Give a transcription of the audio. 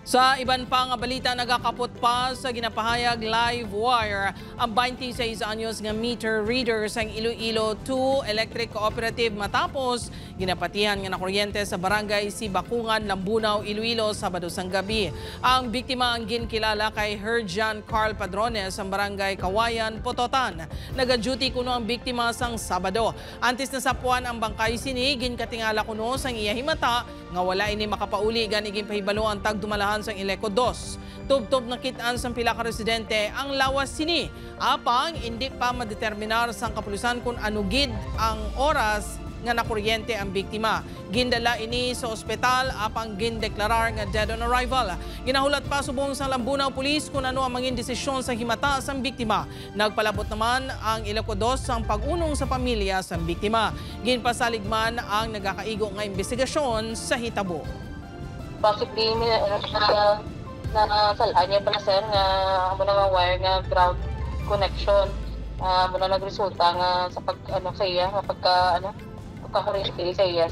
Sa iban pang balita, nagakapot pa sa ginapahayag live wire ang 26 anyos nga meter reader sa Iloilo 2 Electric Cooperative matapos ginapatihan nga na kuryente sa barangay Sibakungan, Lambunaw, Iloilo Sabado sang gabi. Ang biktima ang ginkilala kay Herjan Carl Padrones ang barangay Kawayan, Pototan. Naga-duty kuno ang biktima sang Sabado. Antes na sapuan ang bangkay sini, ginkatingala kuno sang iya himata nga wala ini makapauli gan iging pahibalo ang tagdumalahan sang Ileco 2. Tub-tub nakitaan sang pila ka residente ang lawas sini. Apang hindi pa madeterminar sang kapulisan kung anugid ang oras nga nakuryente ang biktima. Gindala ini sa ospital apang gindeklarar nga dead on arrival. Ginahulat pa subong sa Lambunaw Police kung ano ang mangin desisyon sa himata sang biktima. Nagpalabot naman ang Ileco 2 sang pag-unong sa pamilya sang biktima. Ginpasaligman ang nagakaigo nga investigasyon sa hitabo. Possibly na salaan niya pala sir nga muna nga wire nga ground connection muna nagresulta nga sa pag sa iya pagka pagkakuryente sa iya